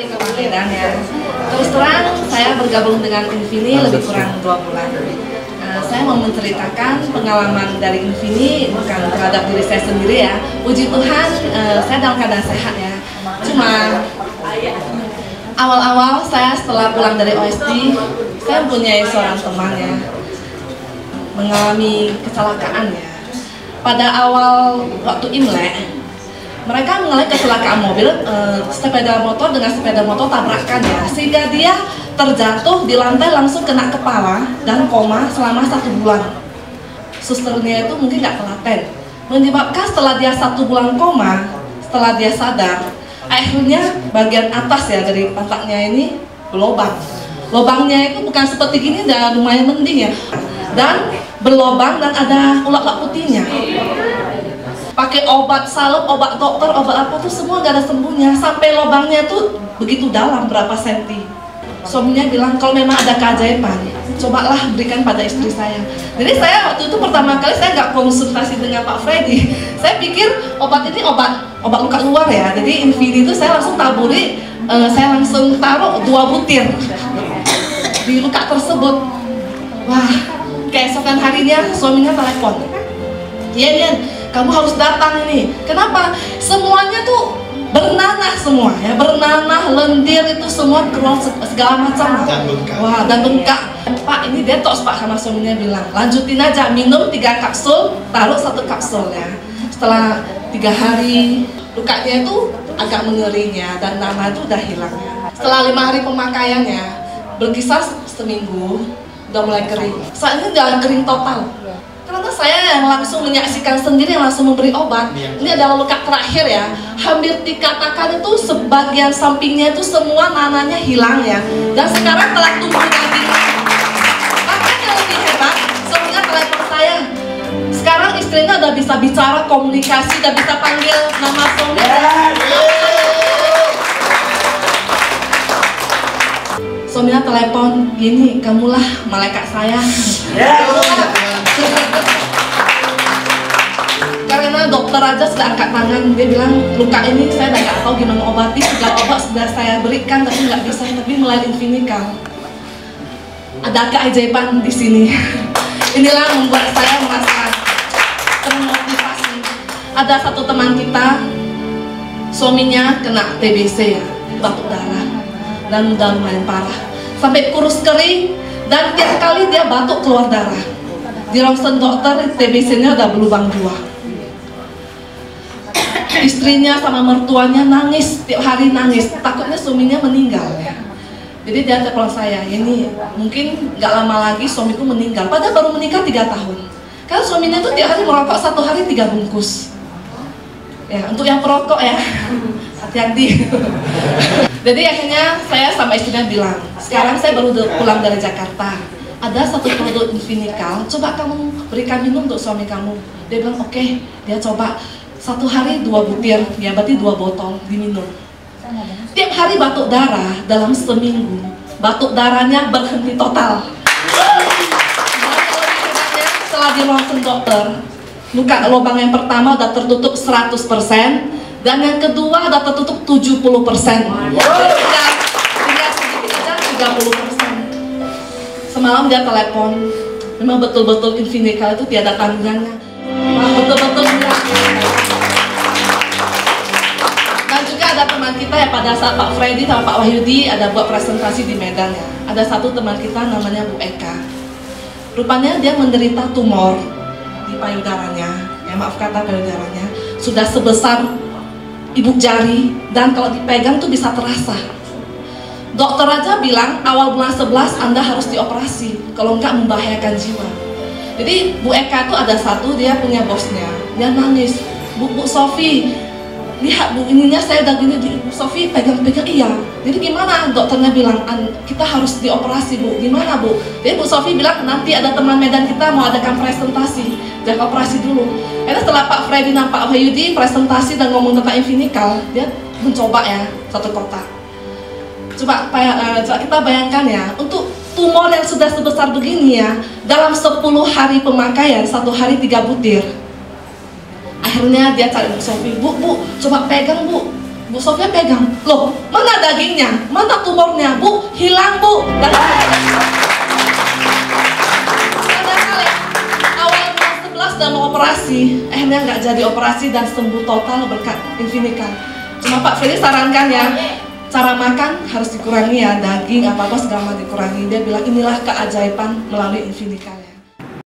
kali ke Medan ya. Terus terang saya bergabung dengan Infini lebih kurang 2 bulan. Saya mau menceritakan pengalaman dari Infini bukan terhadap diri saya sendiri ya. Puji Tuhan, saya dalam keadaan sehat ya. Cuma awal-awal saya setelah pulang dari OSD, saya mempunyai seorang teman ya, mengalami kecelakaan ya. Pada awal waktu Imlek, mereka mengalami kecelakaan mobil, sepeda motor dengan sepeda motor tabrakan ya, sehingga dia terjatuh di lantai langsung kena kepala dan koma selama 1 bulan. Susternya itu mungkin nggak telaten, menyebabkan setelah dia 1 bulan koma, setelah dia sadar, akhirnya bagian atas ya dari pantatnya ini berlobang. Lobangnya itu bukan seperti gini, udah lumayan mending ya, dan berlobang dan ada ulat-ulat putihnya. Pakai obat salep, obat dokter, obat apa tuh semua gak ada sembuhnya, sampai lobangnya tuh begitu dalam berapa senti. Suaminya bilang kalau memang ada keajaiban, cobalah berikan pada istri saya. Jadi saya waktu itu pertama kali saya nggak konsultasi dengan Pak Freddy. Saya pikir obat ini obat luka luar ya. Jadi Infini itu saya langsung taburi, saya langsung taruh 2 butir di luka tersebut. Wah, keesokan harinya suaminya telepon. Iya, kamu harus datang ini. Kenapa? Semuanya tuh bernanah semua ya, bernanah, lendir itu semua keluar segala macam. Wah, dan bengkak. Pak, ini detox Pak, sama suaminya bilang. Lanjutin aja, minum 3 kapsul, taruh 1 kapsul ya. Setelah 3 hari, lukanya itu agak mengerinya dan nanah itu udah hilang ya. Setelah 5 hari pemakaiannya, berkisar seminggu, udah mulai kering. Saat ini udah kering total. Karena saya yang langsung menyaksikan sendiri, yang langsung memberi obat. Ini adalah luka terakhir ya. Hampir dikatakan itu sebagian sampingnya itu semua nanahnya hilang ya. Dan sekarang telah tumbuh lagi. Bahkan yang lebih hebat, suaminya telepon saya. Sekarang istrinya udah bisa bicara, komunikasi, udah bisa panggil nama suaminya. Suaminya telepon, gini, kamulah malaikat saya. Karena dokter aja sudah angkat tangan, dia bilang luka ini saya udah nggak tahu gimana obati, segala obat sudah saya berikan tapi nggak bisa, tapi melalui Infinikal ada keajaiban di sini. Inilah membuat saya merasa termotivasi. Ada satu teman kita, suaminya kena TBC ya, batuk darah dan udah lumayan parah, sampai kurus kering dan tiap kali dia batuk keluar darah. Di ronsen dokter TBC-nya udah berlubang 2. Istrinya sama mertuanya nangis, tiap hari nangis, takutnya suaminya meninggal ya. Jadi dia telepon saya, ini mungkin nggak lama lagi suamiku meninggal. Padahal baru menikah 3 tahun. Karena suaminya tuh tiap hari merokok 1 hari 3 bungkus. Ya, untuk yang perokok ya, hati-hati. Jadi akhirnya saya sama istrinya bilang, sekarang saya baru pulang dari Jakarta. Ada satu produk Infinikal, coba kamu berikan minum untuk suami kamu. Dia bilang oke, dia coba 1 hari 2 butir, ya berarti 2 botol diminum. Tiap hari batuk darah dalam seminggu, batuk darahnya berhenti total. Setelah di ronsen dokter, luka lubang yang pertama udah tertutup 100% dan yang kedua udah tertutup 70%. Tinggal sedikit aja 30%. Semalam dia telepon, memang betul-betul Infinikal itu tiada tandingannya. Betul-betul dan juga ada teman kita ya, pada saat Pak Freddy sama Pak Wahyudi ada buat presentasi di Medan ya. Ada satu teman kita namanya Bu Eka. Rupanya dia menderita tumor di payudaranya, ya maaf kata payudaranya, sudah sebesar ibu jari dan kalau dipegang tuh bisa terasa. Dokter aja bilang awal bulan 11 Anda harus dioperasi, kalau enggak membahayakan jiwa. Jadi Bu Eka tuh ada satu, dia punya bosnya, dia nangis, Bu Sofi, lihat Bu, ininya saya udah gini, Bu Sofi pegang-pegang, iya. Jadi gimana? Dokternya bilang kita harus dioperasi Bu, gimana Bu? Jadi Bu Sofi bilang nanti ada teman Medan kita mau adakan presentasi, jangan operasi dulu. Karena setelah Pak Freddy dan Pak Wahyudi presentasi dan ngomong tentang Infinikal, dia mencoba ya 1 kotak. Coba kita bayangkan ya, untuk tumor yang sudah sebesar begini ya, dalam 10 hari pemakaian, 1 hari 3 butir. Akhirnya dia cari Bu Sofi, Bu, coba pegang Bu, Bu Sofia pegang, loh mana dagingnya, mana tumornya, Bu, hilang Bu. Dan padahal awal bulan 11 udah mau operasi, akhirnya nggak jadi operasi dan sembuh total berkat Invinica. Cuma Pak Feli sarankan ya, cara makan harus dikurangi ya, daging apa-apa segala macam dikurangi. Dia bilang inilah keajaiban melalui Invinica.